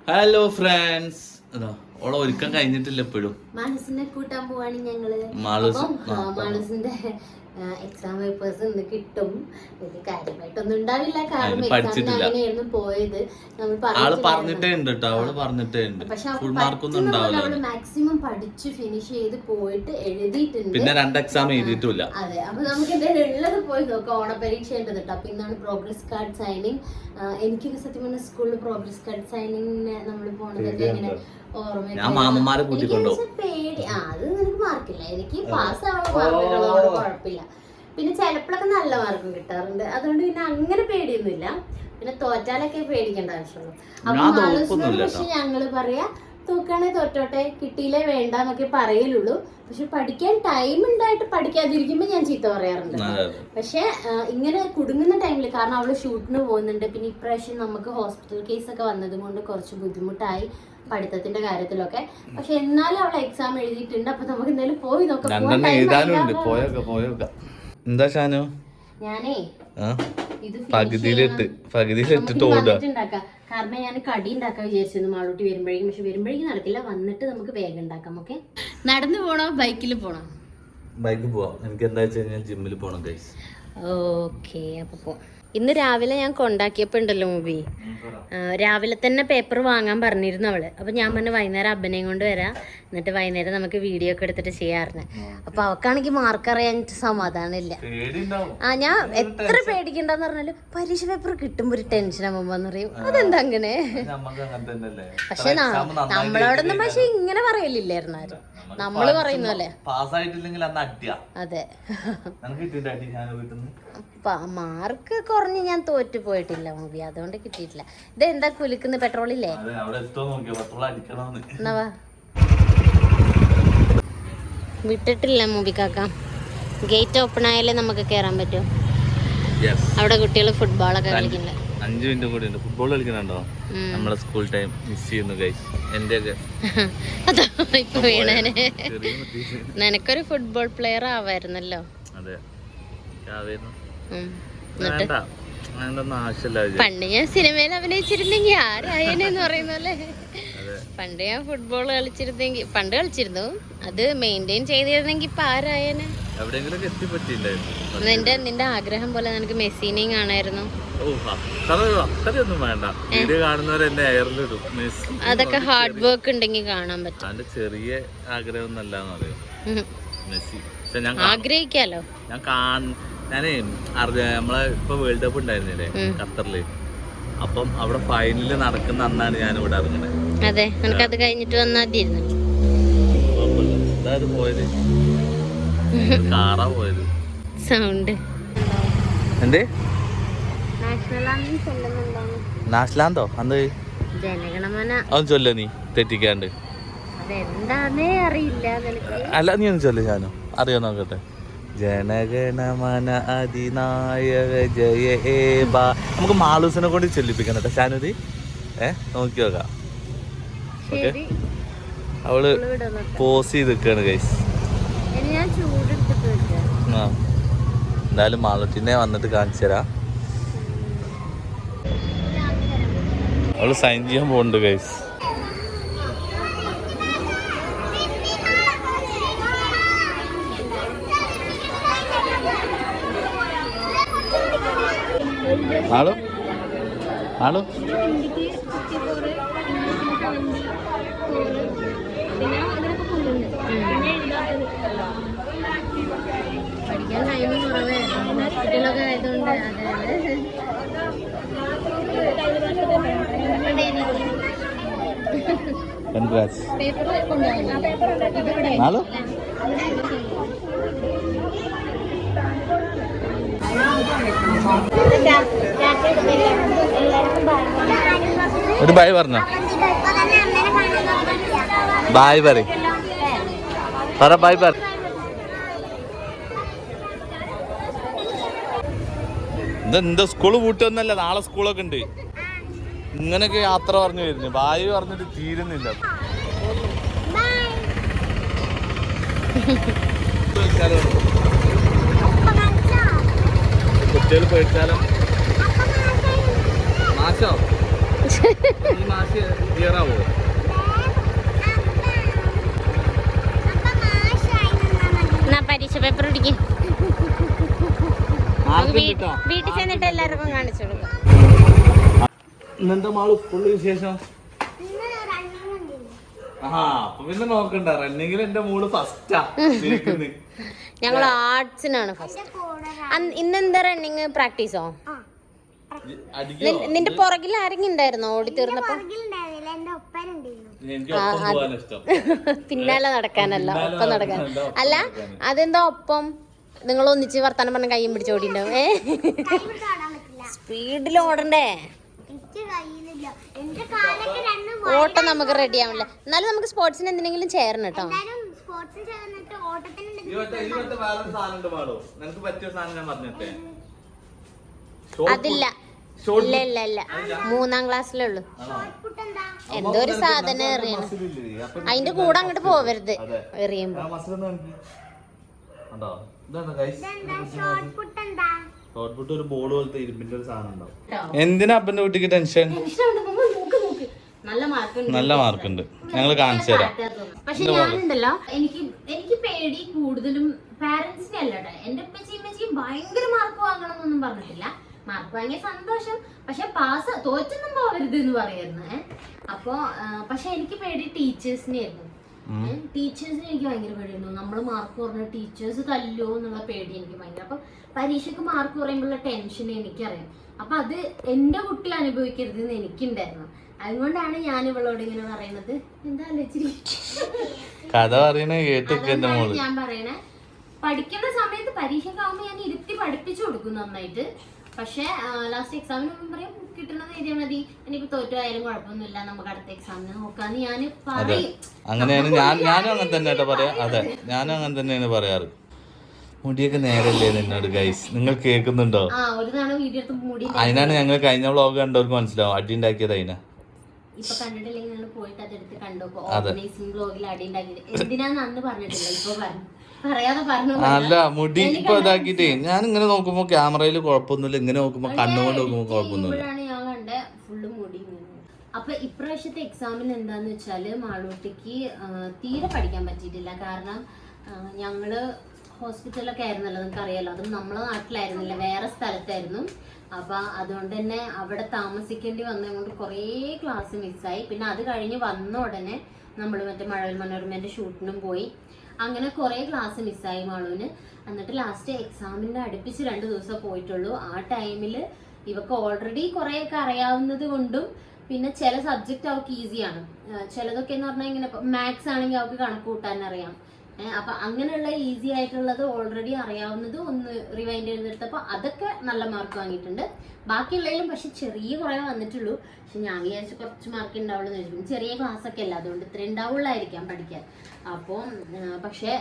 Hello friends, ഓളെ ഒരുക്കം കഴിഞ്ഞിട്ടില്ല ഇപ്പോഴും. മാനസിനെ കൂട്ടാൻ പോവാണ് ഞങ്ങള്. മാനസിന്റെ എക്സാം പേപ്പേഴ്സ് ഇന്ന് കിട്ടും. വലിയ കാര്യമായിട്ടൊന്നും ഉണ്ടാവില്ല, കാരണം അങ്ങനെയായിരുന്നു പോയത്. അവള് മാക്സിമം പഠിച്ചു ഫിനിഷ് ചെയ്ത് പോയിട്ട് എഴുതിയിട്ടുണ്ട്. പിന്നെ 2 എക്സാം എഴുതിയിട്ടില്ല. അതെ, അപ്പൊ നമുക്ക് എന്തായാലും ഉള്ളത് പോയി നോക്കാം. ഓണപരീക്ഷ ഉണ്ട് കേട്ടോ. അപ്പൊ ഇന്നാണ് പ്രോഗ്രസ് കാർഡ് സൈനിങ്. എനിക്കൊക്കെ സത്യം പറഞ്ഞ സ്കൂളിൽ പ്രോഗ്രസ് കാർഡ് സൈനിങ്ങിന് നമ്മൾ പോണതൊക്കെ ഇങ്ങനെ പേടി. അത് നിനക്ക് മാർക്കില്ല, എനിക്ക് പാസ് ആവാൻ മാർക്കുകളോട് കുഴപ്പമില്ല. പിന്നെ ചിലപ്പോഴൊക്കെ നല്ല മാർക്കും കിട്ടാറുണ്ട്. അതുകൊണ്ട് പിന്നെ അങ്ങനെ പേടിയൊന്നുമില്ല. പിന്നെ തോറ്റാലൊക്കെ പേടിക്കേണ്ട ആവശ്യമുള്ളൂ. അപ്പൊ പക്ഷെ ഞങ്ങള് പറയാ തോക്കാണെ തോറ്റോട്ടെ, കിട്ടിയില്ലേ വേണ്ട എന്നൊക്കെ പറയലുള്ളൂ. പക്ഷെ പഠിക്കാൻ ടൈം ഉണ്ടായിട്ട് പഠിക്കാതിരിക്കുമ്പോ ഞാൻ ചീത്ത പറയാറുണ്ട്. പക്ഷെ ഇങ്ങനെ കുടുങ്ങുന്ന ടൈമിൽ, കാരണം അവള് ഷൂട്ടിന് പോകുന്നുണ്ട്. പിന്നെ ഇപ്രാവശ്യം നമുക്ക് ഹോസ്പിറ്റൽ കേസ് ഒക്കെ വന്നത് കൊണ്ട് കുറച്ച് ബുദ്ധിമുട്ടായി പഠിത്തത്തിന്റെ കാര്യത്തിലൊക്കെ. പക്ഷെ എന്നാലും അവളെ എക്സാം എഴുതിയിട്ടുണ്ട്. അപ്പൊ നമുക്ക് എന്തായാലും പോയി നോക്കാം. എന്താ ഷാനു, ഞാനേ പകുതിയിലിട്ടിട്ട് ഓടുക. കാരണം ഞാൻ കടി ഉണ്ടാക്കാൻ വിചാരിച്ചിരുന്നു മാളൂട്ടി വരുമ്പോഴേക്കും. പക്ഷെ വരുമ്പോഴേക്കും നടക്കില്ല, വന്നിട്ട് നമുക്ക് വേഗം ഉണ്ടാക്കാം. ഓക്കെ, നടന്നു പോണോ ബൈക്കിൽ പോണോ? ബൈക്കിൽ പോവാം. എനിക്ക് എന്താ വെച്ച് കഴിഞ്ഞാൽ ജിമ്മിൽ പോണം ഗൈസ്. ഓക്കെ, അപ്പൊ പോ. ഇന്ന് രാവിലെ ഞാൻ കൊണ്ടാക്കിയപ്പോ ഉണ്ടല്ലോ മൂവി, രാവിലെ തന്നെ പേപ്പർ വാങ്ങാൻ പറഞ്ഞിരുന്നു അവള്. അപ്പൊ ഞാൻ പറഞ്ഞു വൈകുന്നേരം അബ്ബനെയും കൊണ്ട് വരാം, എന്നിട്ട് വൈകുന്നേരം നമുക്ക് വീഡിയോ ഒക്കെ എടുത്തിട്ട് ചെയ്യാറുണ്ട്. അപ്പൊ അവക്കാണെങ്കിൽ മാർക്ക് അറിയാൻ സമാധാനമില്ല. ഞാൻ എത്ര പേടിക്കണ്ടെന്ന് പറഞ്ഞാലും പരീക്ഷ പേപ്പർ കിട്ടുമ്പോ ഒരു ടെൻഷൻ ആവുമ്പോന്ന് പറയും. അതെന്താ അങ്ങനെ? പക്ഷെ നമ്മളോടൊന്നും പക്ഷെ ഇങ്ങനെ പറയലില്ലായിരുന്നു ആരും. നമ്മള് പറയുന്നല്ലേ അതെ. മാർക്ക് കുറഞ്ഞ് ഞാൻ തോറ്റു പോയിട്ടില്ല മൂവി, അതുകൊണ്ട് കിട്ടിയിട്ടില്ല. ഇത് എന്താ കുലുക്കുന്ന പെട്രോളില്ലേ? എന്നാ വിട്ടിട്ടില്ല മൂവി കാക്ക. ഗേറ്റ് ഓപ്പൺ ആയാലേ നമുക്ക് കേറാൻ പറ്റും. അവിടെ കുട്ടികൾ ഫുട്ബോളൊക്കെ കളിക്കുന്നുണ്ട്. 5 മിനിറ്റ് കൂടി ഉണ്ട്. ഫുട്ബോൾ കളിക്കുന്നുണ്ടോ? നമ്മളെ സ്കൂൾ ടൈം മിസ് ചെയ്യുന്നു ഗൈസ്. എന്റെ ഇപ്പൊ വീണേനെ. നിനക്കൊരു ഫുട്ബോൾ പ്ലെയർ ആവായിരുന്നല്ലോ. അതെ, പണ്ട് ഞാൻ സിനിമയിൽ അഭിനയിച്ചിരുന്നെങ്കിൽ ആരായനെന്ന് പറയുന്നല്ലേ. പണ്ട് ഞാൻ ഫുട്ബോൾ കളിച്ചിരുന്നെങ്കിൽ, പണ്ട് കളിച്ചിരുന്നു, അത് മെയിൻറ്റെയിൻ ചെയ്തിരുന്നെങ്കിൽ ഇപ്പൊ ആരായനെ. നിന്റെ ആഗ്രഹം പോലെ നിനക്ക് മെസ്സിനെയും കാണായിരുന്നു. അതൊക്കെ ഹാർഡ് വർക്ക് ഉണ്ടെങ്കിൽ കാണാൻ പറ്റും. ചെറിയ ആഗ്രഹം ആഗ്രഹിക്കാലോ. ഞാനേ നമ്മളെ ഇപ്പൊ വേൾഡ് കപ്പ് ഉണ്ടായിരുന്നില്ലേ ഖത്തറില്, അപ്പം അവിടെ ഫൈനല് നടക്കുന്ന അന്നാണ് ഞാൻ ഇവിടെ ഇറങ്ങുന്നത്. അതെ, നിനക്ക് അത് കഴിഞ്ഞിട്ട് വന്നാതിരുന്നു. പോയത് കാറാ പോയത്. സൗണ്ട് എന്തേ നാഷണലാന്തോ അന്ത് ജനഗണമന അതൊന്നും ചൊല്ല, നീ തെറ്റിക്കാണ്ട്. അതെന്താന്നേ അറിയില്ല. അല്ല, നീ ഒന്ന് ചൊല്ല ഷാനു, അറിയോ നോക്കട്ടെ. ജനഗണമന അതിനായക ജയ ഹേ ബാ. നമുക്ക് മാളൂസിനെ കൊണ്ട് ചൊല്ലിപ്പിക്കണം കേട്ടോ ഷാനുതി. നോക്കി നോക്കാം. ഓക്കെ, അവള് പോസ് ചെയ്ത് നിൽക്കാണ് ഗൈസ്. എന്തായാലും മാളൂട്ടിനെ വന്നിട്ട് കാണിച്ചു തരാം. അവള് സൈൻ ചെയ്യാൻ പോകുന്നുണ്ട് ഗൈസ്. ആളോ ആളോ പഠിക്കാൻ ടൈം കുറവേ, ഹോസ്പിറ്റലൊക്കെ ആയതുകൊണ്ട്. ഒരു ബായ് പറഞ്ഞോ, ബായ് പറ ബായ് പറ. ഇതെന്താ സ്കൂള് പൂട്ടൊന്നല്ല, നാളെ സ്കൂളൊക്കെ ഉണ്ട്. ഇങ്ങനൊക്കെ യാത്ര പറഞ്ഞു വരുന്നു, ബായ് പറഞ്ഞിട്ട് തീരുന്നില്ല. കുട്ടികൾ പേടിച്ചാലോ? മാഷോ, ഈ മാഷ് ക്ലിയർ കേട്ടോ. വീട്ടിൽ ചെന്നിട്ട് എല്ലാവർക്കും കാണിച്ചു കൊടുക്കാം. ഇന്നെന്താ മാള് സ്കൂളിൽ വിശേഷം? അപ്പൊ പിന്നെ നോക്കണ്ട, റണ്ണിങ്ങിൽ എന്റെ മോള് ഫസ്റ്റാ. ഞങ്ങൾ ആർട്സിനാണ് ഫസ്റ്റ്. ഇന്നെന്താ റണ്ണിങ് പ്രാക്ടീസോ? നിന്റെ പുറകിൽ ആരെങ്കിലും ഉണ്ടായിരുന്നോ ഓടി തീർന്നപ്പോ? പിന്നാലെ നടക്കാനല്ല, ഒപ്പം നടക്കാൻ. അല്ല അതെന്താ ഒപ്പം? നിങ്ങൾ ഒന്നിച്ച് വർത്താനം പറഞ്ഞ കയ്യും പിടിച്ചോടിണ്ടാവും. സ്പീഡിൽ ഓടണ്ടേ? ഓട്ടം നമുക്ക് റെഡി ആവില്ല. എന്നാലും നമുക്ക് സ്പോർട്സിന് എന്തിനെങ്കിലും ചേരണം കേട്ടോ. അതില്ല, ഇല്ല ഇല്ല ഇല്ല, 3ാം ക്ലാസ്സിലേ ഉള്ളു. എന്തോ ഒരു സാധനം എറിയണം, അതിന്റെ കൂടെ അങ്ങോട്ട് പോവരുത് എറിയുമ്പോ. ഒരു ബോൾ പോലത്തെ ഇരുമ്പിന്റെ ഒരു സാധനം ഉണ്ടാവും. എന്തിനാ അപ്പന്റെ കുട്ടിക്ക് ടെൻഷൻ? നല്ല മാർക്കുണ്ട്, ഞങ്ങൾ കാണിച്ചു തരാം. പക്ഷെ ഞാനുണ്ടല്ലോ, എനിക്ക് പേടി കൂടുതലും പാരന്റ്സിനെ അല്ലട്ടെ. എന്റെ ഉമ്മച്ചി ഭയങ്കര മാർക്ക് വാങ്ങണം എന്നൊന്നും പറഞ്ഞിട്ടില്ല. മാർക്ക് വാങ്ങിയ സന്തോഷം, പക്ഷെ പാസ് തോറ്റൊന്നും പോവരുത് എന്ന് പറയായിരുന്നു. അപ്പൊ പക്ഷെ എനിക്ക് പേടി ടീച്ചേഴ്സിനെ ആയിരുന്നു. ടീച്ചേഴ്സിന് എനിക്ക് ഭയങ്കര പേടിയുണ്ടോ, നമ്മള് മാർക്ക് കുറഞ്ഞ ടീച്ചേഴ്സ് തല്ലോ എന്നുള്ള പേടി എനിക്ക് ഭയങ്കര. അപ്പൊ പരീക്ഷക്ക് മാർക്ക് കുറയുമ്പോഴുള്ള ടെൻഷൻ എനിക്കറിയാം. അപ്പൊ അത് എന്റെ കുട്ടി അനുഭവിക്കരുത് എന്ന് എനിക്കുണ്ടായിരുന്നു. അതുകൊണ്ടാണ് ഞാൻ ഇവളോട് ഇങ്ങനെ പറയുന്നത്. എന്താ കഥ പറയണേ ഞാൻ പറയണേ, പഠിക്കേണ്ട സമയത്ത് പരീക്ഷക്കാവുമ്പോ ഞാൻ ഇരുത്തി പഠിപ്പിച്ചു കൊടുക്കും നന്നായിട്ട്. പക്ഷെ ലാസ്റ്റ് എക്സാമിന് പറയും കിട്ടണത് എഴുതിയാൽ മതി, ഇനിയിപ്പോ തോറ്റുപോയാലും കുഴപ്പമൊന്നുമില്ല, നമുക്ക് അടുത്ത എക്സാമിന് നോക്കാന്ന് ഞാൻ പറയും. അങ്ങനെയാണ് ഞാനും അങ്ങനെ തന്നെ പറയാ. അതെ, ഞാനും അങ്ങനെ തന്നെയാണ് പറയാറ്. മുടിയൊക്കെ നേരല്ലേ നിന്നോട് ഗൈസ്, നിങ്ങൾ കേൾക്കുന്നുണ്ടോ? അതിനാണ് ഞങ്ങൾ കഴിഞ്ഞ വ്ളോഗ് കണ്ടവർക്ക് മനസ്സിലാവും അടി ഉണ്ടാക്കിയത്. അതിനാ ഇപ്പൊ കണ്ടിട്ടില്ലെങ്കിൽ നിങ്ങൾ പോയിട്ട് അതെടുത്ത് കണ്ടോ. ഓർഗനൈസിംഗ് ബ്ലോഗിൽ അടി ഉണ്ടാക്കിയത് എന്തിനാന്ന് അന്ന് പറഞ്ഞിട്ടില്ല, ഇപ്പൊ പറഞ്ഞു, പറയാതെ പറഞ്ഞു. അല്ല, മുടി ഇപ്പൊ ഇതാക്കിട്ടേ ഞാൻ ഇങ്ങനെ നോക്കുമ്പോ ക്യാമറയിൽ കുഴപ്പമൊന്നുമില്ല, ഇങ്ങനെ നോക്കുമ്പോ കണ്ണുകൊണ്ട് നോക്കുമ്പോ കുഴപ്പമൊന്നുമില്ല. ഞാൻ കണ്ട ഫുള്ള് മുടി. അപ്പൊ ഇപ്രാവശ്യത്തെ എക്സാമിന് എന്താന്ന് വെച്ചാല് മാളൂട്ടിക്ക് തീരെ പഠിക്കാൻ പറ്റിയിട്ടില്ല. കാരണം ഞങ്ങള് ഹോസ്പിറ്റലൊക്കെ ആയിരുന്നല്ലോ, നിങ്ങൾക്ക് അറിയാലോ. അതും നമ്മളെ നാട്ടിലായിരുന്നില്ല, വേറെ സ്ഥലത്തായിരുന്നു. അപ്പൊ അതുകൊണ്ട് തന്നെ അവിടെ താമസിക്കേണ്ടി വന്നതുകൊണ്ട് കുറേ ക്ലാസ് മിസ്സായി. പിന്നെ അത് കഴിഞ്ഞ് വന്ന ഉടനെ നമ്മൾ മറ്റേ മഴവിൽ മനോരമേന്റെ ഷൂട്ടിനും പോയി. അങ്ങനെ കുറേ ക്ലാസ് മിസ്സായി മാളൂന്. എന്നിട്ട് ലാസ്റ്റ് എക്സാമിന്റെ അടുപ്പിച്ച് 2 ദിവസം പോയിട്ടുള്ളൂ. ആ ടൈമിൽ ഇവക്ക് ഓൾറെഡി കുറേയൊക്കെ അറിയാവുന്നത് കൊണ്ടും പിന്നെ ചില സബ്ജക്റ്റ് അവൾക്ക് ഈസിയാണ്. ചിലതൊക്കെ എന്ന് പറഞ്ഞാൽ ഇങ്ങനെ മാത്സ് ആണെങ്കിൽ അവൾക്ക് കണക്ക് കൂട്ടാൻ അറിയാം. അപ്പൊ അങ്ങനെയുള്ള ഈസി ആയിട്ടുള്ളത് ഓൾറെഡി അറിയാവുന്നത് ഒന്ന് റിവൈൻഡ് ചെയ്തെടുത്തപ്പോൾ അതൊക്കെ നല്ല മാർക്ക് വാങ്ങിയിട്ടുണ്ട്. ബാക്കിയുള്ളതിലും പക്ഷെ ചെറിയ കുറേ വന്നിട്ടുള്ളൂ. പക്ഷെ ഞാൻ വിചാരിച്ചു കുറച്ച് മാർക്ക് ഉണ്ടാവുള്ളൂ എന്ന് വെച്ചു. ചെറിയ ക്ലാസ് ഒക്കെ അല്ല, അതുകൊണ്ട് ഇത്ര ഉണ്ടാവുള്ളായിരിക്കാം പഠിക്കാൻ. അപ്പോൾ പക്ഷെ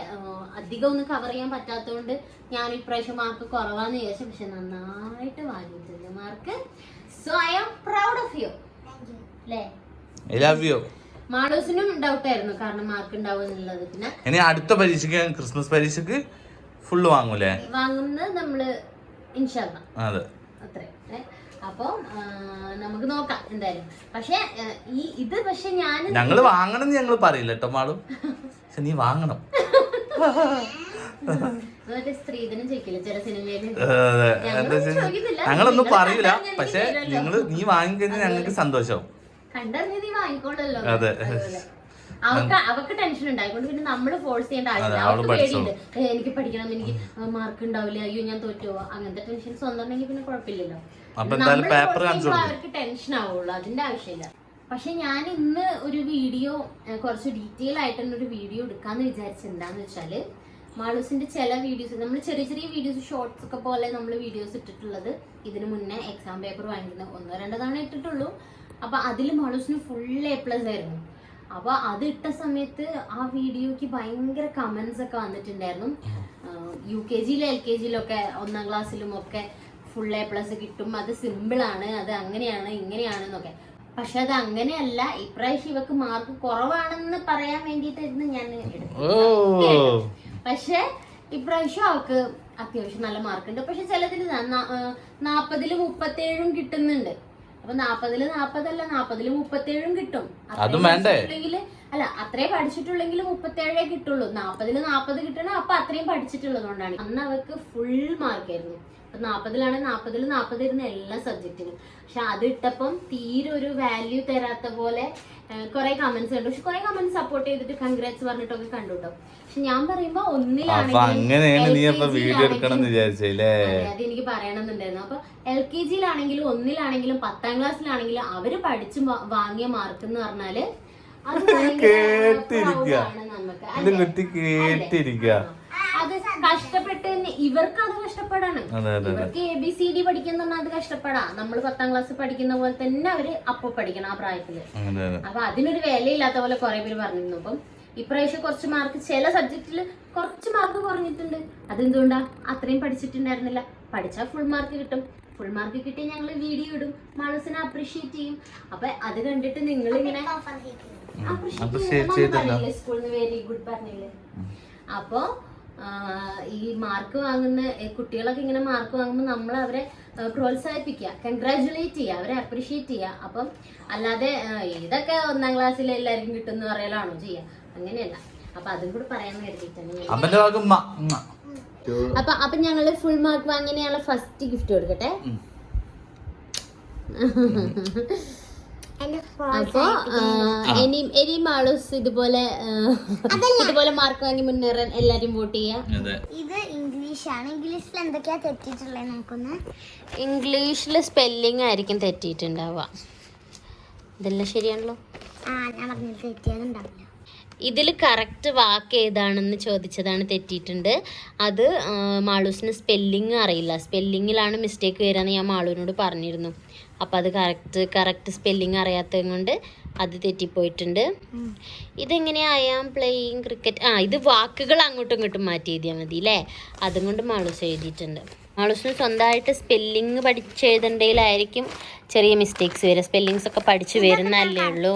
അധികം ഒന്നും കവർ ചെയ്യാൻ പറ്റാത്തതുകൊണ്ട് ഞാൻ ഇപ്രാവശ്യം മാർക്ക് കുറവാന്ന് വിചാരിച്ചു. പക്ഷെ നന്നായിട്ട് വാങ്ങിയിട്ടുണ്ട് mark. So I am proud of you. അല്ലേ? I love you. മാളൂസിനും ഡൗട്ട് ആയിരുന്നു കാരണം മാർക്ക് ഉണ്ടാവും എന്നുള്ളത്. പിന്നെ ഇനി അടുത്ത പരീക്ഷയ്ക്ക്, ക്രിസ്മസ് പരീക്ഷക്ക് ഫുള്ള് വാങ്ങൂലേ? വാങ്ങുന്നത് നമ്മള് ഇൻഷാ അല്ലാ. അതെ, അത്രേ. അപ്പൊ നമുക്ക് നോക്കാം എന്തായാലും. പക്ഷെ ഇത് പക്ഷെ ഞങ്ങള് വാങ്ങണം എന്ന് ഞങ്ങള് പറയില്ല കേട്ടോ മാളും, പക്ഷെ നീ വാങ്ങണം. സ്ത്രീധനം ചോദിക്കില്ല ചില സിനിമയില്, ഞങ്ങളൊന്നും പറയില്ല. പക്ഷെ നീ വാങ്ങിക്കഴിഞ്ഞാൽ ഞങ്ങൾക്ക് സന്തോഷവും. കണ്ടറിഞ്ഞ് നീ വാങ്ങിക്കോളല്ലോ. അവക്ക് ടെൻഷൻ ഉണ്ടായിക്കൊണ്ട് പിന്നെ നമ്മള് ഫോഴ്സ് ചെയ്യേണ്ട ആവശ്യമില്ല. അവർക്ക് പേടിയുണ്ട്, എനിക്ക് പഠിക്കണം, എനിക്ക് മാർക്ക് ഉണ്ടാവില്ല, അയ്യോ ഞാൻ തോറ്റുപോവാ, അങ്ങനത്തെ ടെൻഷൻസ് ഒന്നുണ്ടെങ്കിൽ പിന്നെ കുഴപ്പമില്ലല്ലോ. അവർക്ക് ടെൻഷൻ ആവുള്ളൂ, അതിന്റെ ആവശ്യമില്ല. പക്ഷെ ഞാൻ ഇന്ന് ഒരു വീഡിയോ കുറച്ച് ഡീറ്റെയിൽ ആയിട്ട് തന്നെ ഒരു വീഡിയോ എടുക്കാന്ന് വിചാരിച്ചത് എന്താന്ന് വെച്ചാല്, മാളൂസിന്റെ ചില വീഡിയോസ് നമ്മൾ ചെറിയ ചെറിയ വീഡിയോസ് ഷോർട്സ് ഒക്കെ പോലെ നമ്മൾ വീഡിയോസ് ഇട്ടിട്ടുള്ളത് ഇതിനു മുന്നേ എക്സാം പേപ്പർ വാങ്ങിക്കുന്ന 1-2 തവണ ഇട്ടിട്ടുള്ളൂ. അപ്പൊ അതിൽ മാളൂസിന് ഫുൾ A+ ആയിരുന്നു. അപ്പൊ അത് ഇട്ട സമയത്ത് ആ വീഡിയോക്ക് ഭയങ്കര കമന്റ്സ് ഒക്കെ വന്നിട്ടുണ്ടായിരുന്നു. UKG LKG 1ാം ക്ലാസ്സിലും ഒക്കെ ഫുൾ A+ കിട്ടും, അത് സിമ്പിൾ ആണ്, അത് അങ്ങനെയാണ് ഇങ്ങനെയാണെന്നൊക്കെ. പക്ഷെ അത് അങ്ങനെയല്ല. ഇപ്രാവശ്യം ഇവക്ക് മാർക്ക് കുറവാണെന്ന് പറയാൻ വേണ്ടിയിട്ടായിരുന്നു ഞാൻ എടുത്തത്. പക്ഷെ ഇപ്രാവശ്യം അവക്ക് അത്യാവശ്യം നല്ല മാർക്കുണ്ട്. പക്ഷെ ചിലതിൽ 40-ൽ 37 കിട്ടുന്നുണ്ട്. അപ്പൊ 40-ൽ 40 അല്ല, 40-ൽ 37 കിട്ടും. അല്ല, അത്രേ പഠിച്ചിട്ടുള്ളെങ്കിൽ 37 കിട്ടുള്ളൂ. 40-ൽ 40 കിട്ടണം. അപ്പൊ അത്രയും പഠിച്ചിട്ടുള്ളത് കൊണ്ടാണ്. അന്ന് അവർക്ക് ഫുൾ മാർക്കായിരുന്നു. അപ്പൊ 40-ലാണ് 40 ഇരുന്ന് എല്ലാ സബ്ജക്റ്റിനും. പക്ഷെ അത് ഇട്ടപ്പം തീരെ ഒരു വാല്യൂ തരാത്ത പോലെ കുറെ കമന്റ്സ് കണ്ടു. പക്ഷെ കുറെ കമന്റ്സ് സപ്പോർട്ട് ചെയ്തിട്ട് കൺഗ്രാറ്റ്സ് പറഞ്ഞിട്ടൊക്കെ കണ്ടു കേട്ടോ. പക്ഷെ ഞാൻ പറയുമ്പോ അതെനിക്ക് പറയണമെന്നുണ്ടായിരുന്നു. അപ്പൊ LKG-യിലാണെങ്കിലും 1-ലാണെങ്കിലും 10ാം ക്ലാസ്സിലാണെങ്കിലും അവര് പഠിച്ചു വാങ്ങിയ മാർക്ക് എന്ന് പറഞ്ഞാല് അത് അത് കഷ്ടപ്പെട്ട് ഇവർക്ക് അത് കഷ്ടപ്പാടാണ്. ഇവർക്ക് ABCD പഠിക്കുന്ന അത് കഷ്ടപ്പെടാ. നമ്മള് 10ാം ക്ലാസ് പഠിക്കുന്ന പോലെ തന്നെ അവര് അപ്പൊ പഠിക്കണം ആ പ്രായത്തില്. അപ്പൊ അതിനൊരു വിലയില്ലാത്ത പോലെ കുറെ പേര് പറഞ്ഞിരുന്നു. അപ്പം ഇപ്രാവശ്യം കുറച്ച് മാർക്ക് ചില സബ്ജക്റ്റില് കുറച്ച് മാർക്ക് കുറഞ്ഞിട്ടുണ്ട്. അതെന്തുകൊണ്ടാ? അത്രയും പഠിച്ചിട്ടുണ്ടായിരുന്നില്ല. പഠിച്ചാൽ ഫുൾ മാർക്ക് കിട്ടും. ഫുൾ മാർക്ക് കിട്ടി ഞങ്ങൾ വീഡിയോ ഇടും, മാളൂസിനെ അപ്രീഷിയേറ്റ് ചെയ്യും. അപ്പൊ അത് കണ്ടിട്ട് നിങ്ങൾ ഇങ്ങനെ സ്കൂളിൽ നിന്ന് വെരി ഗുഡ് പറഞ്ഞില്ലേ. അപ്പൊ ഈ മാർക്ക് വാങ്ങുന്ന കുട്ടികളൊക്കെ ഇങ്ങനെ മാർക്ക് വാങ്ങുമ്പോൾ നമ്മൾ അവരെ പ്രോത്സാഹിപ്പിക്കുക, കൺഗ്രാജുലേറ്റ് ചെയ്യുക, അവരെ അപ്രീഷിയേറ്റ് ചെയ്യുക. അപ്പം അല്ലാതെ ഇതൊക്കെ 1ാം ക്ലാസ്സിൽ എല്ലാവർക്കും കിട്ടും എന്ന് പറയലാണോ ചെയ്യുക? അങ്ങനെയല്ല. അപ്പൊ അതും കൂടി പറയാൻ കരുതിയിട്ടാണ്. അപ്പൊ ഞങ്ങള് ഫുൾ മാർക്ക് വാങ്ങിയാണ് ഫസ്റ്റ് ഗിഫ്റ്റ് കൊടുക്കട്ടെ. അപ്പൊ ഇനി മാളൂസ് ഇതുപോലെ മാർക്ക് വാങ്ങി മുന്നേറാൻ എല്ലാരും വോട്ട് ചെയ്യാം. ഇത് ഇംഗ്ലീഷാണ്. ഇംഗ്ലീഷിൽ എന്തൊക്കെയാ തെറ്റിയിട്ടുള്ളത് നോക്കുന്നു. ഇംഗ്ലീഷില് സ്പെല്ലിംഗ് ആയിരിക്കും തെറ്റിയിട്ടുണ്ടാവുക. ഇതെല്ലാം ശരിയാണല്ലോ. ഞാൻ പറഞ്ഞത് തെറ്റിയാലുണ്ടാവില്ല. ഇതിൽ കറക്റ്റ് വാക്ക് ഏതാണെന്ന് ചോദിച്ചതാണ് തെറ്റിയിട്ടുണ്ട്. അത് മാളൂസിന് സ്പെല്ലിങ് അറിയില്ല. സ്പെല്ലിങ്ങിലാണ് മിസ്റ്റേക്ക് വരാന്ന് ഞാൻ മാളൂവിനോട് പറഞ്ഞിരുന്നു. അപ്പം അത് കറക്റ്റ് സ്പെല്ലിങ് അറിയാത്തത് കൊണ്ട് അത് തെറ്റിപ്പോയിട്ടുണ്ട്. ഇതെങ്ങനെയാ പ്ലേയിങ് ക്രിക്കറ്റ്? ഇത് വാക്കുകൾ അങ്ങോട്ടും ഇങ്ങോട്ടും മാറ്റി എഴുതിയാൽ മതി അല്ലേ? അതും കൊണ്ട് മാളൂസ് എഴുതിയിട്ടുണ്ട്. മാളൂസിന് സ്വന്തമായിട്ട് സ്പെല്ലിങ് പഠിച്ചെഴുതേണ്ടതിലായിരിക്കും ചെറിയ മിസ്റ്റേക്സ് വരിക. സ്പെല്ലിങ്സ് ഒക്കെ പഠിച്ചു വരുന്നല്ലേ ഉള്ളൂ.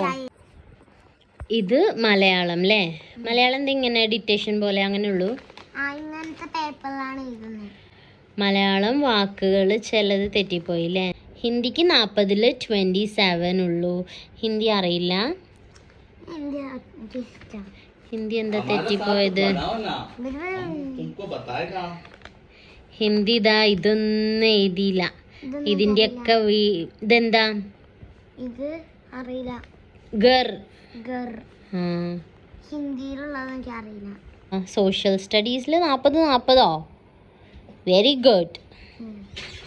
ഇത് മലയാളം അല്ലേ? മലയാളം ഇങ്ങനെ ഡിറ്റേഷൻ പോലെ അങ്ങനെ ഉള്ളൂ. മലയാളം വാക്കുകൾ ചിലത് തെറ്റിപ്പോയി അല്ലേ? ഹിന്ദിക്ക് 40-ൽ 27 ഉള്ളൂ. ഹിന്ദി അറിയില്ല. ഹിന്ദി എന്താ തെറ്റിപ്പോയത്? ഹിന്ദി ഇതൊന്നും എഴുതിയില്ല. ഇതിന്റെയൊക്കെ ഇതെന്താ? ഇത് അറിയില്ല. ഗർ. ഹിന്ദിയിലുള്ളത് എനിക്ക് അറിയില്ല. സോഷ്യൽ സ്റ്റഡീസിൽ 40 വെരി ഗുഡ്.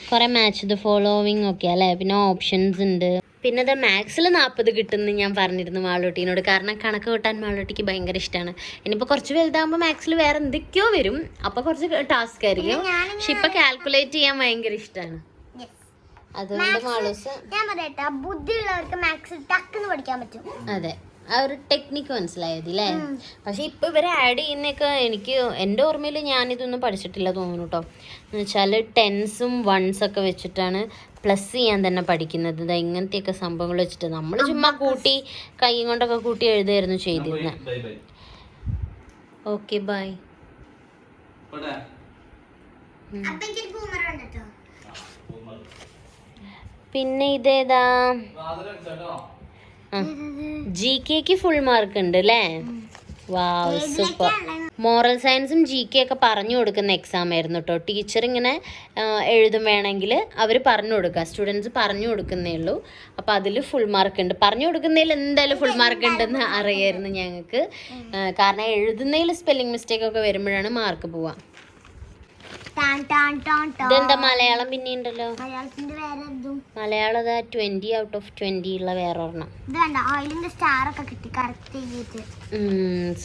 കുറെ മാച്ച് ദ ഫോളോവിങ് ഒക്കെ അല്ലേ? പിന്നെ ഓപ്ഷൻസ് ഉണ്ട്. പിന്നെ മാത്സിൽ 40 കിട്ടുമെന്ന് ഞാൻ പറഞ്ഞിരുന്നു മാളൂട്ടിനോട്. കാരണം കണക്ക് കൂട്ടാൻ മാളൂട്ടിക്ക് ഭയങ്കര ഇഷ്ടമാണ്. ഇനിയിപ്പോൾ കുറച്ച് വലുതാകുമ്പോൾ മാത്സിൽ വേറെ എന്തൊക്കെയോ വരും. അപ്പോൾ കുറച്ച് ടാസ്ക് ആയിരിക്കും. പക്ഷെ ഇപ്പൊ കാൽക്കുലേറ്റ് ചെയ്യാൻ ഭയങ്കര ഇഷ്ടമാണ്. അതുകൊണ്ട് മാളൂസ് ഞാൻ പറയട്ടെ, ബുദ്ധിയുള്ളവർക്ക് മാത്സ് ടക്കെന്ന് പഠിക്കാൻ പറ്റും. അതെ, ആ ഒരു ടെക്നിക്ക് മനസ്സിലായതില്ലേ? പക്ഷെ ഇപ്പൊ ഇവരെ ആഡ് ചെയ്യുന്നൊക്കെ എനിക്ക് എൻ്റെ ഓർമ്മയിൽ ഞാനിതൊന്നും പഠിച്ചിട്ടില്ല തോന്നുന്നു കേട്ടോ. എന്ന് വെച്ചാൽ 10s-ഉം 1s-ഒക്കെ വെച്ചിട്ടാണ് പ്ലസ് ചെയ്യാൻ തന്നെ പഠിക്കുന്നത്. ഇങ്ങനത്തെയൊക്കെ സംഭവങ്ങൾ വെച്ചിട്ട് നമ്മൾ ചുമ്മാ കൂട്ടി കൈ കൊണ്ടൊക്കെ കൂട്ടി എഴുതായിരുന്നു ചെയ്തിരുന്നത്. Okay bye. പിന്നെ ഇതേതാ? GK ഫുൾ മാർക്ക് ഉണ്ട് അല്ലേ? വാവ്, സൂപ്പർ. മോറൽ സയൻസും GK ഒക്കെ പറഞ്ഞു കൊടുക്കുന്ന എക്സാം ആയിരുന്നു കേട്ടോ. ടീച്ചർ ഇങ്ങനെ എഴുതും വേണമെങ്കിൽ അവർ പറഞ്ഞു കൊടുക്കുക, സ്റ്റുഡൻസ് പറഞ്ഞു കൊടുക്കുന്നേ ഉള്ളൂ. അപ്പോൾ അതിൽ ഫുൾ മാർക്ക് ഉണ്ട്. പറഞ്ഞു കൊടുക്കുന്നതിൽ എന്തായാലും ഫുൾ മാർക്ക് ഉണ്ടെന്ന് അറിയായിരുന്നു ഞങ്ങൾക്ക്. കാരണം എഴുതുന്നതിൽ സ്പെല്ലിംഗ് മിസ്റ്റേക്ക് ഒക്കെ വരുമ്പോഴാണ് മാർക്ക് പോവുക. ഇതെന്താ മലയാളം? പിന്നെ ഉണ്ടല്ലോ മലയാളം 20 ഔട്ട് ഓഫ് 20 ഉള്ള വേറെ ഒരെണ്ണം.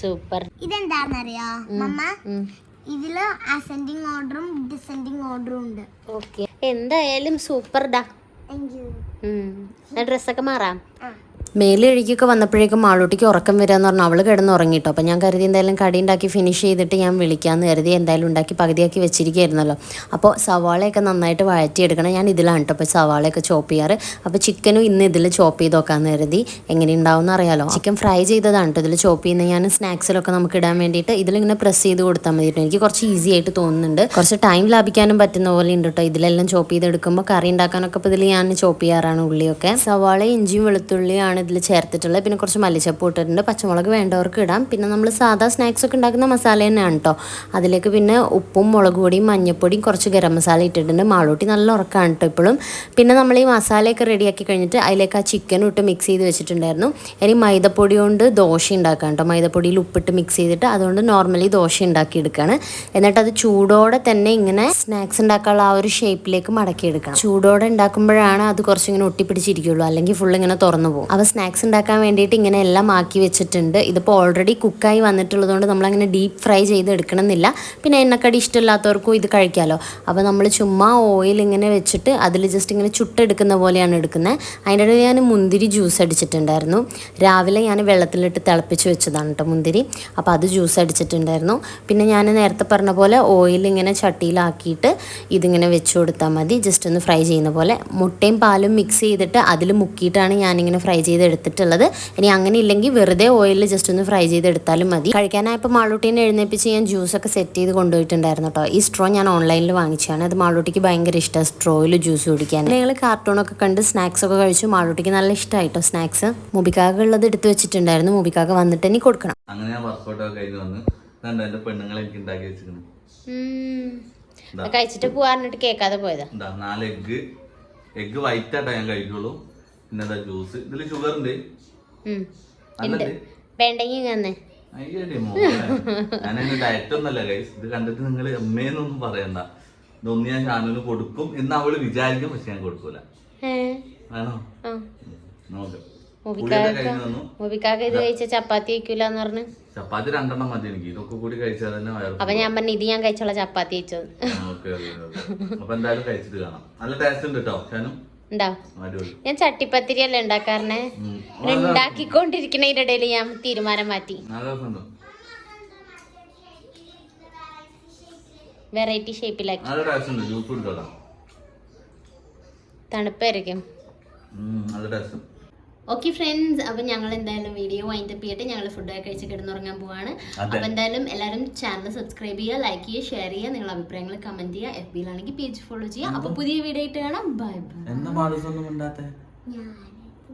സൂപ്പർ. ഇതെന്താന്നറിയോ മമ്മ? ഇതില് അസെൻഡിങ് ഓർഡറും ഡിസെൻഡിങ് ഓർഡറും ഉണ്ട്. ഓക്കെ, എന്തായാലും സൂപ്പർ ഡാ. ഡ്രസ്സൊക്കെ മാറാം. മേലൊഴുകിയൊക്കെ വന്നപ്പോഴേക്കും മാളൂട്ടിക്ക് ഉറക്കം വരികയെന്ന് പറഞ്ഞാൽ അവൾ കിടന്ന് ഉറങ്ങിട്ടോ. അപ്പോൾ ഞാൻ കരുതി എന്തായാലും കടി ഉണ്ടാക്കി ഫിനിഷ് ചെയ്തിട്ട് ഞാൻ വിളിക്കാമെന്ന് കരുതി. എന്തായാലും ഉണ്ടാക്കി പകുതിയാക്കി വെച്ചിരിക്കുകയായിരുന്നല്ലോ. അപ്പോൾ സവാളയൊക്കെ നന്നായിട്ട് വഴറ്റിയെടുക്കണം. ഞാൻ ഇതിലാണ് കേട്ടോ അപ്പോൾ സവാളയൊക്കെ ചോപ്പ് ചെയ്യാറ്. അപ്പോൾ ചിക്കനും ഇന്ന് ഇതിൽ ചോപ്പ് ചെയ്ത് നോക്കാമെന്ന് കരുതി. എങ്ങനെ ഉണ്ടാവുമെന്ന് അറിയാലോ. ചിക്കൻ ഫ്രൈ ചെയ്തതാണ് കേട്ടോ ഇതിൽ ചോപ്പ് ചെയ്യുന്നത്. ഞാൻ സ്നാക്സിലൊക്കെ നമുക്ക് ഇടാൻ വേണ്ടിയിട്ട് ഇതിലിങ്ങനെ പ്രസ് ചെയ്ത് കൊടുത്താൽ മതിയിട്ട് എനിക്ക് കുറച്ച് ഈസി ആയിട്ട് തോന്നുന്നുണ്ട്. കുറച്ച് ടൈം ലാഭിക്കാനും പറ്റുന്ന പോലെ ഉണ്ട് കേട്ടോ ഇതിലെല്ലാം ചോപ്പ് ചെയ്തെടുക്കുമ്പോൾ. കറി ഉണ്ടാക്കാനൊക്കെ ഇപ്പോൾ ഇതിൽ ഞാൻ ചോപ്പ് ചെയ്യാറാണ് ഉള്ളിയൊക്കെ. സവാള ഇഞ്ചിയും വെളുത്തുള്ളിയാണ് ഇതിൽ ചേർത്തിട്ടുള്ളത്. പിന്നെ കുറച്ച് മല്ലിച്ചപ്പ് ഇട്ടിട്ടുണ്ട്, പച്ചമുളക് വേണ്ടവർക്ക് ഇടാം. പിന്നെ നമ്മൾ സാധാ സ്നാക്സ് ഒക്കെ ഉണ്ടാക്കുന്ന മസാല തന്നെയാണ് കേട്ടോ. അതിലേക്ക് പിന്നെ ഉപ്പും മുളക് പൊടിയും മഞ്ഞൾപ്പൊടിയും കുറച്ച് ഗരം മസാല ഇട്ടിട്ടുണ്ട്. മാളൂട്ടി നല്ല ഉറക്കമാണ് കേട്ടോ ഇപ്പോഴും. പിന്നെ നമ്മൾ ഈ മസാലയൊക്കെ റെഡിയാക്കി കഴിഞ്ഞിട്ട് അതിലേക്ക് ആ ചിക്കനും ഇട്ട് മിക്സ് ചെയ്ത് വെച്ചിട്ടുണ്ടായിരുന്നു. ഇനി മൈദപ്പൊടി കൊണ്ട് ദോശ ഉണ്ടാക്കാം കേട്ടോ. മൈദപ്പൊടിയിൽ ഉപ്പിട്ട് മിക്സ് ചെയ്തിട്ട് അതുകൊണ്ട് നോർമലി ദോശ ഉണ്ടാക്കിയെടുക്കുകയാണ്. എന്നിട്ട് അത് ചൂടോടെ തന്നെ ഇങ്ങനെ സ്നാക്സ് ഉണ്ടാക്കാനുള്ള ആ ഒരു ഷേപ്പിലേക്ക് മടക്കിയെടുക്കണം. ചൂടോടെ ഉണ്ടാക്കുമ്പോഴാണ് അത് കുറച്ചിങ്ങനെ ഒട്ടിപ്പിടിച്ചിരിക്കുള്ളൂ, അല്ലെങ്കിൽ ഫുൾ ഇങ്ങനെ തുറന്നു പോകും. അപ്പോൾ സ്നാക്സ് ഉണ്ടാക്കാൻ വേണ്ടിയിട്ട് ഇങ്ങനെ എല്ലാം ആക്കി വെച്ചിട്ടുണ്ട്. ഇതിപ്പോൾ ഓൾറെഡി കുക്കായി വന്നിട്ടുള്ളതുകൊണ്ട് നമ്മളങ്ങനെ ഡീപ്പ് ഫ്രൈ ചെയ്ത് എടുക്കണമെന്നില്ല. പിന്നെ എണ്ണക്കടി ഇഷ്ടമില്ലാത്തവർക്കും ഇത് കഴിക്കാമല്ലോ. അപ്പോൾ നമ്മൾ ചുമ്മാ ഓയിൽ ഇങ്ങനെ വെച്ചിട്ട് അതിൽ ജസ്റ്റ് ഇങ്ങനെ ചുട്ടെടുക്കുന്ന പോലെയാണ് എടുക്കുന്നത്. അതിൻ്റെ ഇടയിൽ ഞാൻ മുന്തിരി ജ്യൂസ് അടിച്ചിട്ടുണ്ടായിരുന്നു. രാവിലെ ഞാൻ വെള്ളത്തിലിട്ട് തിളപ്പിച്ച് വെച്ചതാണ് കേട്ടോ മുന്തിരി. അപ്പോൾ അത് ജ്യൂസ് അടിച്ചിട്ടുണ്ടായിരുന്നു. പിന്നെ ഞാൻ നേരത്തെ പറഞ്ഞ പോലെ ഓയിൽ ഇങ്ങനെ ചട്ടിയിലാക്കിയിട്ട് ഇതിങ്ങനെ വെച്ച് കൊടുത്താൽ മതി. ജസ്റ്റ് ഒന്ന് ഫ്രൈ ചെയ്യുന്ന പോലെ. മുട്ടയും പാലും മിക്സ് ചെയ്തിട്ട് അതിൽ മുക്കിയിട്ടാണ് ഞാനിങ്ങനെ ഫ്രൈ ചെയ്ത് എടുത്തിട്ടുള്ളത്. ഇനി അങ്ങനെ ഇല്ലെങ്കിൽ വെറുതെ ഓയിലിൽ ജസ്റ്റ് ഒന്ന് ഫ്രൈ ചെയ്തെടുത്താലും മതി. കഴിക്കാനായപ്പോൾ മാളൂട്ടീനെ എഴുന്നേപ്പിച്ച് ഞാൻ ജ്യൂസൊക്കെ സെറ്റ് ചെയ്ത് കൊണ്ടുപോയിട്ടുണ്ടായിരുന്നു കേട്ടോ. ഈ സ്ട്രോ ഞാൻ ഓൺലൈനിൽ വാങ്ങിച്ചതാണ്. അത് മാളൂട്ടിക്ക് ഭയങ്കര ഇഷ്ടമാണ് സ്ട്രോയിൽ ജ്യൂസ് കുടിക്കാൻ. ഞങ്ങൾ കാർട്ടൂണൊക്കെ കണ്ട് സ്നാക്സൊക്കെ കഴിച്ചു. മാളൂട്ടിക്ക് നല്ല ഇഷ്ടമായിട്ടോ സ്നാക്സ്. മുബിക്കാക്ക് ഉള്ളത് എടുത്ത് വെച്ചിട്ടുണ്ടായിരുന്നു. മുബിക്കാക്ക് വന്നിട്ട് ഇനി കൊടുക്കണം. അങ്ങനെ ഞാൻ വർക്കൗട്ടൊക്കെ കഴിഞ്ഞ് വന്ന് എന്റെ പെണ്ണുങ്ങളെ എനിക്ക് ഉണ്ടാക്കി വെച്ചിരിക്കുന്നു. കഴിച്ചിട്ട് പോവാറിട്ട് കേൾക്കാതെ പോയതാ. 4 എഗ് വൈറ്റ് ആയിട്ടാ ഞാൻ കഴിക്കുള്ളൂ. പിന്നെ ജ്യൂസ്. ഇതില് ഷുഗർ ഉണ്ട്. വേണ്ടെങ്കിൽ ഞാനതിന് ഡയറ്റ് ഒന്നല്ല ഗൈസ്. ഇത് കണ്ടിട്ട് നിങ്ങൾ അമ്മേന്നൊന്നും പറയണ്ട. ഇതൊന്നും ഞാൻ ഷാനുവിന് കൊടുക്കും എന്ന് അവള് വിചാരിക്കും, പക്ഷെ ഞാൻ കൊടുക്കൂല. ആണോ? നോക്കാം. ഇത് കഴിച്ച ചപ്പാത്തി കഴിക്കൂലെന്ന് പറഞ്ഞു. ചപ്പാത്തി 2 മതി എനിക്ക്. ഇതൊക്കെ കൂടി കഴിച്ചാൽ തന്നെ വയറ്. അപ്പൊ ഞാൻ പറഞ്ഞു ഇത് ഞാൻ കഴിച്ചോളാം ചപ്പാത്തി കഴിച്ചത്. അപ്പൊ എന്തായാലും കഴിച്ചിട്ട് കാണാം. നല്ല ടേസ്റ്റ് ഉണ്ട് കേട്ടോ ഷാനു. ഞാൻ ചട്ടിപ്പത്തിരി അല്ലേ ഉണ്ടാക്കാറിനെ. ഉണ്ടാക്കിക്കൊണ്ടിരിക്കുന്നതിന്റെ ഇടയിൽ ഞാൻ തീരുമാനം മാറ്റി. വെറൈറ്റി ഷേപ്പിലാക്കി. തണുപ്പായിരിക്കും. ഓക്കെ ഫ്രണ്ട്സ്, അപ്പം ഞങ്ങൾ എന്തായാലും വീഡിയോ വൈൻഡപ്പ് ചെയ്തിട്ട് ഞങ്ങൾ ഫുഡൊക്കെ കഴിച്ച് കിടന്നുറങ്ങാൻ പോവാണ്. അപ്പം എന്തായാലും എല്ലാവരും ചാനൽ സബ്സ്ക്രൈബ് ചെയ്യുക, ലൈക്ക് ചെയ്യുക, ഷെയർ ചെയ്യുക, നിങ്ങളുടെ അഭിപ്രായങ്ങൾ കമന്റ് ചെയ്യുക. FB-ലാണെങ്കിൽ പേജ് ഫോളോ ചെയ്യുക. അപ്പോൾ പുതിയ വീഡിയോ ആയിട്ട് കാണാം. Bye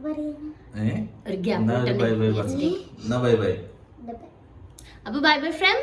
bye. ഒരു ഗ്യാപ്പ് അപ്പോൾ ബൈ ബൈ ഫ്രം